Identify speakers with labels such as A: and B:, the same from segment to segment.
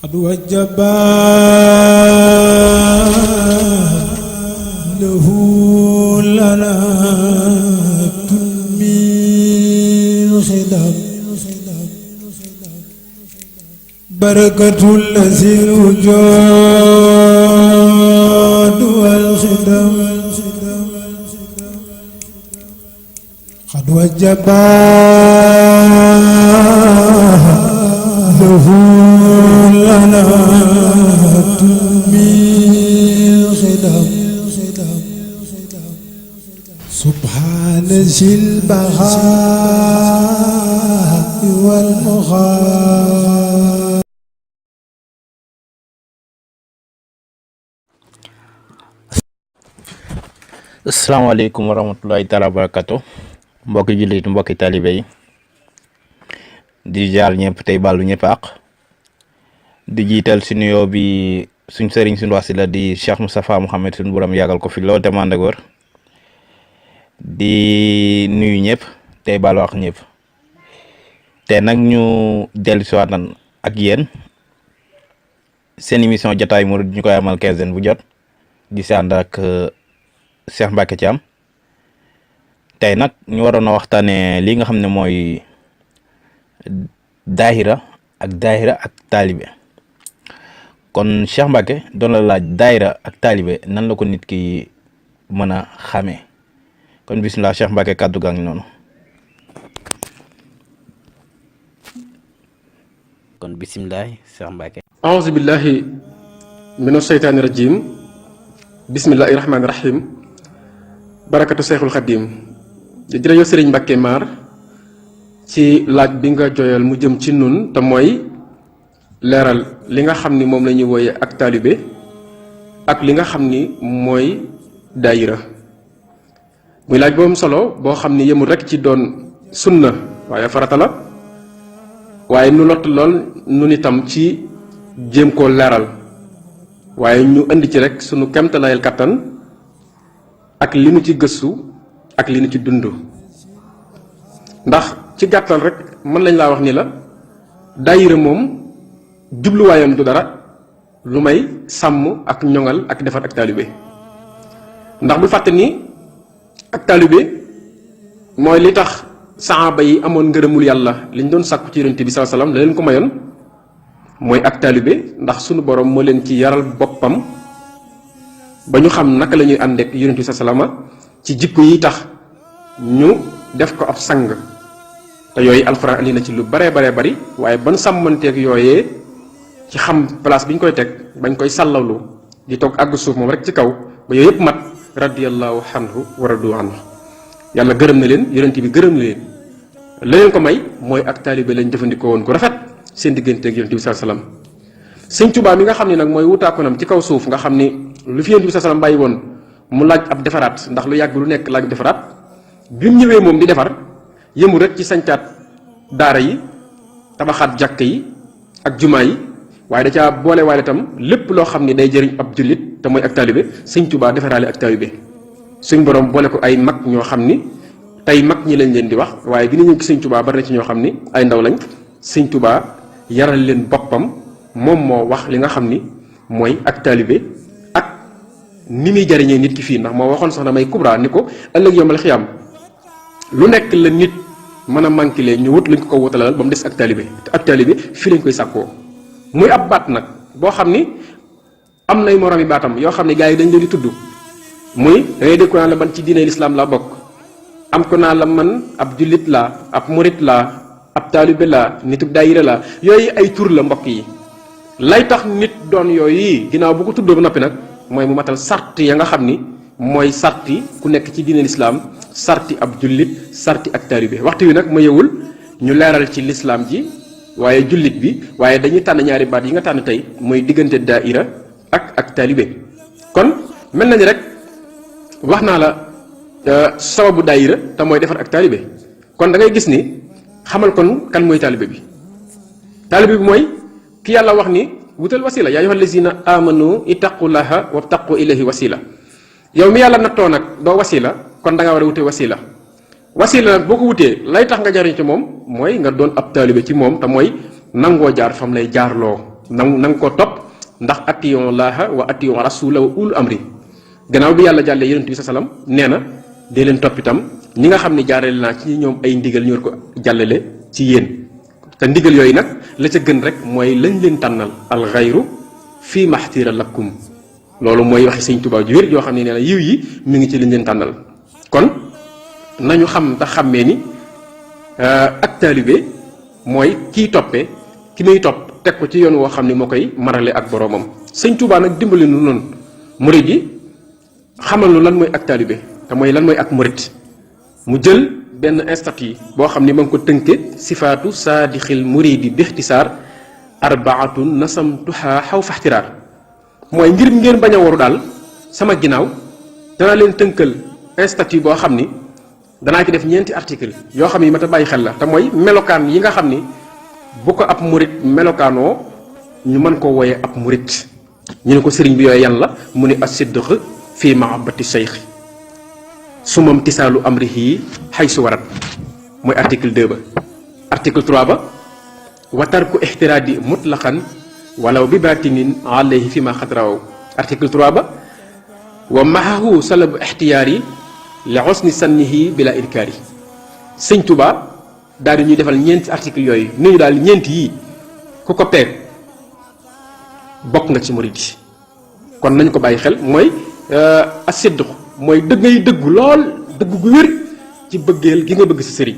A: قد وجب له لنا من خدم بركة الذي الوجود والخدم قد وجب له لنا من خدم سبحان ذي البهاء والمغار.
B: asalaamaaleykum wa rahmatullahi taala wa barakatu mbokki jullit mbokki taalibe yi di jaar ñëpp tey bàllu ñëpp àq di jiital si nuyoo bi suñ sëriñ suñ wasila di Cheikh Moustapha Mouhamed suñ borom yàggal ko fi loolu te mànd ak wër di nuyu ñëpp tey bàllu àq ñëpp te nag ñu dellu si waat nan ak yéen seen émission jotaay murid ñu koy amal quinzaine bu jot di si ànd ak Cheikh Mbacke Thiam tey nag ñu waroon a waxtaanee li nga xam ne mooy daahira ak taalibe kon Cheikh Mbacke doon la laaj daahira ak taalibe nan la ko nit ki mën a xamee kon bisimilah Cheikh Mbacke kàddu gaa ngi noonu. kon bisimilah Cheikh Mbacke.
C: aouzu billahi mina sheytaani rajim bismillahi rahmaani rahim. barakatu seexul xaddim jërëjëf sëriñ Mbacke Maar ci laaj bi nga joyal mu jëm ci nun te mooy leeral li nga xam ni moom la ñuy wooye ak taalibe ak li nga xam ni mooy daayira muy laaj boobu solo boo xam ni yemul rekk ci doon sunna waaye farata la waaye nu lott lool nun itam ci jéem koo leeral waaye ñu indi ci rekk sunu kemtalayel kattan ak li nu ci gëstu ak li nu ci dund ndax ci gàttal rek mën lañ laa wax ni la daayira moom jubluwaayam du dara lu may sàmm ak ñoŋal ak defar ak taalibe ndax bu fàtte ni ak taalibe mooy li tax saxaaba yi amoon ngërëmul yàlla liñ doon sàkku ci yonent bi sallallahu alayhi wasallam la leen ko mayoon mooy ak taalibe ndax sunu borom moo leen ci yaral boppam ba ñu xam naka la ñuy ànd ak yonent bi sa salama ci jikko yi tax ñu def ko ab sang te yooyu alxuraan andi na ci lu baree bari waaye ban sàmmanteeg yooyee ci xam place bi ñu koy teg bañ koy sàllawlu di toog àgg suuf moom rek ci kaw ba yooyu yëpp mat radiyallahu anhu wa radu anhu yàlla gërëm na leen yonent bi gërëm na leen la leen ko may mooy ak taalibe lañ jëfandikoo woon ku rafet seen digganteeg yonent bi sa salam sëñ Tuubaa mi nga xam ne nag mooy wutaakonam ci kaw suuf nga xam ni lu fi yonent bi sa salam bàyyi woon mu laaj ab defaraat ndax lu yàgg lu nekk laaj defaraat bi mu ñëwee moom di defar yëmu rek ci sañcaat daara yi tabaxaat jàkk yi ak jumaa yi waaye da caa boole waale itam lépp loo xam ne day jëriñ ab jullit te mooy ak taalibe sëñ Tuubaa defaraale ak taalibe suñ borom boole ko ay mag ñoo xam ni tey mag ñi lañ leen di wax waaye bi ñu ñëw ci sëñ Tuubaa bari na ci ñoo xam ni ay ndaw lañ sëñ Tuubaa yaral leen boppam moom moo wax li nga xam ni mooy ak taalibe ak ni muy jariñee nit ki fii ndax moo waxoon soxna may kubra ni ko ëllëg yomal xiyaam lu nekk la nit mën a manqué ñu wut luñ ko wutalal ba mu des ak taalibe te ak taalibe fii lañ koy sàkkoo muy ab baat nag boo xam ni am nay moromi baatam yoo xam ne gars yi dañ leen di tudd muy da ngay dégg ko naan la man ci diine lislaam laa bokk am ko naa la man ab jullit laa ab murit laa ab taalibe laa nitub daayira laa yooyu ay tur la mbokk yi lay tax nit doon yooyu ginnaaw bu ko tuddoo ba noppi nag mooy mu matal sart ya nga xam ni mooy sarti ku nekk ci diine lislaam sarti ab jullit sarti ak taalibe waxtu wi nag ma yewul ñu leeral ci lislaam ji waaye jullit bi waaye dañuy tànn ñaari baat yi nga tànn tey mooy diggante daaira ak taalibe kon mel na ni rek wax naa la sababu daayira te mooy defar ak taalibe kon da ngay gis ni xamal kon kan mooy taalibe bi mooy ki yàlla wax ni wutal wasila yaa ayyuhal lazina amanu ittaqullaha wabtaqu ilayhi wasila yow mi yàlla nattoo nag doo wasila kon da nga war a wute wasila nag boo ko wutee lay tax nga jariñ ci moom mooy nga doon ab taalibe ci moom te mooy nangoo jaar fam lay jaarloo na nga ko topp ndax atiyon laaha wa atiyon rasula wa ul amri gannaaw bi yàlla jàllee yonent bi sa salam nee na dee leen topp itam ñi nga xam ne jaarale naa ci ñoom ay ndigal ñu war ko jàllale ci yéen te ndigal yooyu nag la ca gën rek mooy lañ leen tànnal alxayru fii maxtira lakum loolu mooy waxi sëñ Tuubaa ju wér yoo xam ne nee na yiw yi mi ngi ci liñ leen tànnal kon nañu xam te xàmmee ni ak taalibe mooy kiy toppee ki muy topp teg ko ci yoon woo xam ne moo koy marale ak boroomam sëñ Tuubaa nag dimbali nu noonu murid yi xamal nu lan mooy ak taalibe te mooy lan mooy ak murid mu jël benn institut boo xam ne ma ngi ko tënke sifaatu saadixil muridi bixtisaar arbaatun nasamtuha xaw faxtiraar mooy ngir ngeen bañ a waru daal sama ginnaaw danaa leen tënkal institut boo xam ni danaa ci def 4 article yoo xam ni ma ta bàyyi xel la te mooy melokaan yi nga xam ni bu ko ab murid melokaanoo ñu mën koo wooyee ab murid ñu ne ko sëriñ bi yooyu yan la mu ne as-sidq fii mahabbati cheikh sumam tisaalu amrihi xaysu warat mooy article 2 ba article 3 ba wa tarku ixtiraadi mutlaqan walaw bi baatinin alayhi fi ma xatrawaw article 3 ba wa maxahu salabu ixtiyaari li xosni sannihi bila inkaari sëñ Tuubaa daal di ñuy defal 4 article yooyu ni ñu daal 4 yii ku ko peeg bokk nga ci murid yi kon nañ ko bàyyi xel mooy asidq mooy dëggay dëggu lool dëgg gu wér ci bëggeel gi nga bëgg si sëriñ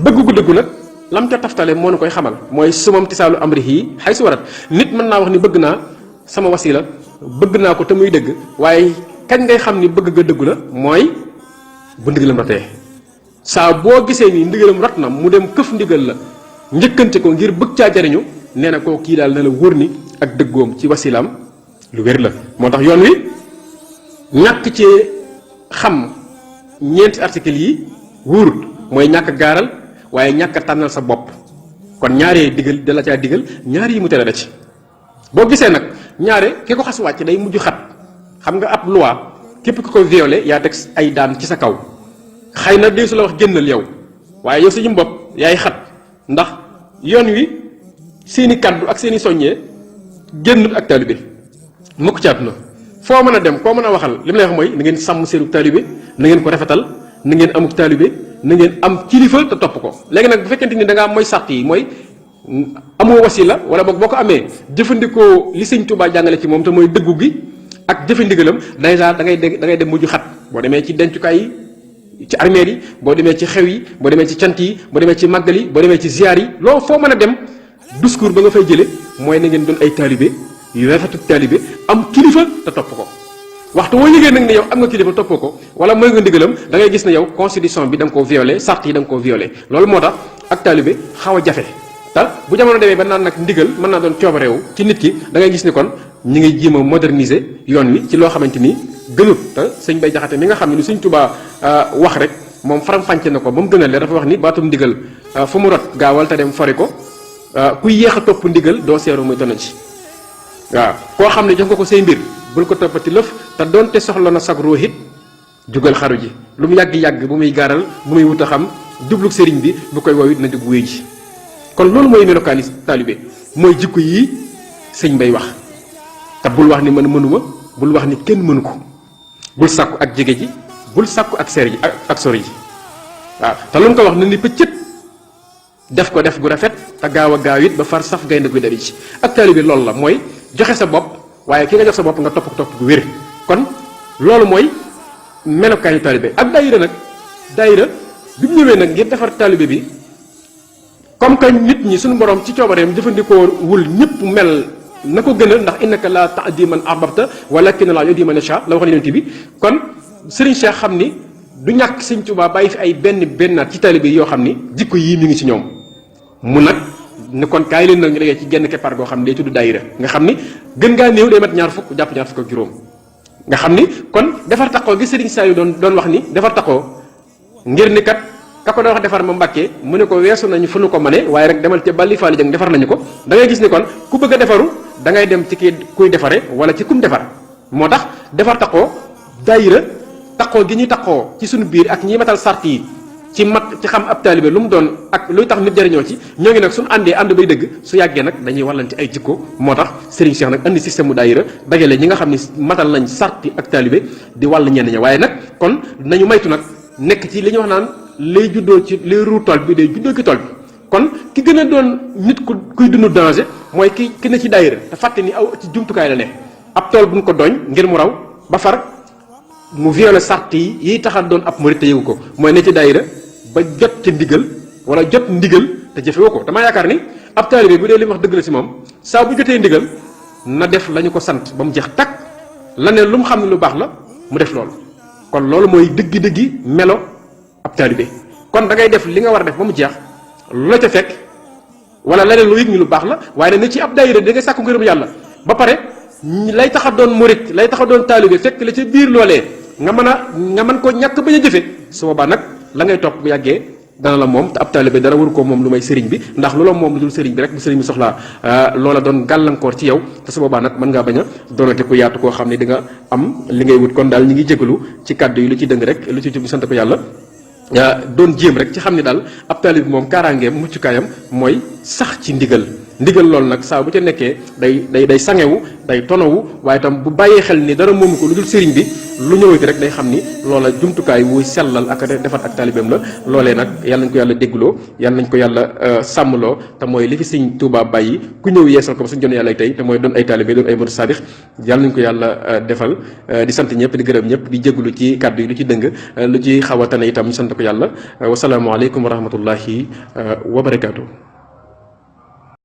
C: bëgg gu dëggu nag lam ca taftale moo nu koy xamal mooy sumam tisaalu amrihi xay su warat nit mën naa wax ni bëgg naa sama wasila bëgg naa ko te muy dëgg waaye kañ ngay xam ni bëgg nga dëggu la mooy bu ndigalam rotee saa boo gisee ni ndigalam rot na mu dem këf ndigal la njëkkante ko ngir bëgg caa jariñu nee na koo kii daal na la wóor ni ak dëggoom ci wasilaam lu wér la moo tax yoon wi ñàkk ci xam 4 articles yi wóorut mooy ñàkk gaaral waaye ñàkk tànnal sa bopp kon ñaaree digal da la caa digal ñaar yi mu tere da ci boo gisee nag ñaare ki ko xas wàcc day mujj xat xam nga ab loi képp ki ko violé yaa teg ay daan ci sa kaw xëy na dee su la wax génnal yow waaye yow sa jëm bopp yaay xat ndax yoon wi seeni kàddu ak seeni soññee génnul ak taalibe mukk ci àdduna foo mën a dem koo mën a waxal li mu lay wax mooy na ngeen sàmm seenu taalibe na ngeen ko rafetal na ngeen amuk taalibe na ngeen am kilifa te topp ko léegi nag bu fekkente ni da ngaa mooy sàrt yi mooy amoo wasila wala boog boo ko amee jëfandikoo li sëñ Tuubaa jàngale ci moom te mooy dëggu gi ak jëfandigalam dèjà da ngay dem mujj xat boo demee ci dencukaay yi ci armeel yi boo demee ci xew yi boo demee ci cant yi boo demee ci màggal yi boo demee ci ziar yi loolu foo mën a dem discours ba nga fay jële mooy na ngeen doon ay taalibe yu rafetu taalibe am kilifa te topp ko waxtu woo yëgee nag ne yow am nga kilifa toppoo ko wala mooy nga ndigalam da ngay gis ne yow constitution bi da nga koo violé sart yi da nga koo violé loolu moo tax ak taalibe xaw a jafe te bu jamono demee ba naan nag ndigal mën naa doon coobareewu ci nit ki da ngay gis ni kon ñi ngi jéem a moderniser yoon wi ci loo xamante ni gënut te sëñ Bay Jaxate mi nga xam ne ni sëñ Tuubaa wax rek moom faram-fàcce na ko ba mu gën a leer dafa wax ni baatum ndigal fu mu rot gaawal te dem fori ko kuy yéex a topp ndigal doo seeru muy doon ci waaw koo xam ne jox nga ko say mbir bul ko toppati lëf te doonte soxla na sag ruuxit jugal xaru ji lu mu yàgg-yàgg bu muy gaaral bu muy wut a xam jubluk sëriñ bi bu koy woowit na jug wéy ji kon loolu mooy melokaani taalibe mooy jikko yii sëñ Bay wax te bul wax ni man mënuma bul wax ni kenn mënu ko bul sàkku ak jege ji bul sàkku ak seer ji ak sori ji waaw te lu mu ko wax na ni pëccët def ko def gu rafet te gaaw a gaaw it ba far saf gaynde guy dabi ci ak taalibe loolu la mooy joxe sa bopp waaye ki nga jox sa bopp nga topp gu wér kon loolu mooy melokaani taalibe ak daayira nag daayira bi mu ñëwee nag ngir defar taalibe bi comme que nit ñi suñu borom ci coobareem jëfandikoo wul ñëpp mel na ko gënal ndax innaka la tahdi man ahbabta walakin la yahdi man yasha la wax yonent bi kon Serigne Cheikh xam ni du ñàkk Sëñ Tuubaa bàyyi fi ay bennaat ci taalibe yi yoo xam ni jikko yii mi ngi ci ñoom mu nag ne kon kaay leen nag ñu degee ci genn keppaar goo xam ne day tudd daayira nga xam ni gën ngaa néew day mat 20 jàpp 25 nga xam ni kon defar taqoo gi Serigne Saliou doon wax ni defar taqoo ngir ni kat ka ko doon wax defar ma Mbàkke mu ne ko weesu nañu fu nu ko mane waaye rek demal ca Bali Faali Jeng defar nañu ko da ngay gis ni kon ku bëgg a defaru da ngay dem ci kii kuy defare wala ci kum defar moo tax defar taqoo daayira taqoo gi ñuy taqoo ci suñu biir ak ñi matal sart yi ci mat ci xam ab taalibe lu mu doon ak luy tax nit jariñoo ci ñoo ngi nag suñu àndee ànd bay dëgg su yàggee nag dañuy wàllante ay jikko moo tax Serigne Cheikh nag andi système mu daayira dajale ñi nga xam ni matal nañ sarti ak taalibe di wàll ñenn ña waaye nag kon nañu maytu nag nekk ci li ñuy wax naan lay juddoo ci lay ruu tool bi day juddoo ci tool bi kon ki gën a doon nit kuy dund danger mooy ki ne ci daayira te fàtte ni aw ci jumtukaay la ne ab tool buñ ko doñ ngir mu raw ba far mu violé sart yi tax a doon ab murit te yëgu ko mooy ne ci daayira ba jot ci ndigal wala jot ndigal te jëfewoo ko damaa yaakaar ni ab taalibe bu dee li mu wax dëgg la ci moom saa bu jotee ndigal na def la ñu ko sant ba mu jeex takk la ne lu mu xam ne lu baax la mu def loolu kon loolu mooy dëggi-dëggi melo ab taalibe kon da ngay def li nga war a def ba mu jeex lu la ca fekk wala leneen lu yëg ñu lu baax la waaye ne ci ab daayira da ngay sàkku ngërëm yàlla ba pare lay tax a doon murit lay tax a doon taalibe fekk la ca biir loolee nga mën ko ñàkk bañ a jëfe su boobaa nag la ngay topp bu yàggee dana la moom te ab taalibe dara waru ko moom lu may sëriñ bi ndax lu la moom lu dul sëriñ bi rek bu sëriñ bi soxlaa loola doon gàllankoor ci yow te su boobaa nag mën ngaa bañ a doonate ku yaatu koo xam ne di nga am li ngay wut kon daal ñi ngi jégalu ci kàddu yi lu ci dëng rek lu ci jub sant ko yàlla doon jéem rek ci xam ne daal ab taalibe bi moom kaaraangeem muccukaayam mooy sax ci ndigal loolu nag saa bu ca nekkee day sangewu day tonowu waaye itam bu bàyyee xel ni dara moomu ko lu dul sëriñ bi lu ñëwati rek day xam ni loola jumtukaay wuy sellal ak defar ak taalibeem la loolee nag yàlla nañ ko yàlla déggloo yàlla nañ ko yàlla sàmmloo te mooy li fi sëñ Tuubaa bàyyi ku ñëw yeesal ko ba suñ jon yàlla tey te mooy doon ay taalibe doon ay murid saadix yàlla nañ ko yàlla defal di sant ñëpp di gërëm ñëpp di jégalu ci kàddu yi lu ci dëng lu ci xaw a tane itam sant ko yàlla wasalaamualeykum wa rahmatullahi wa barakaatu.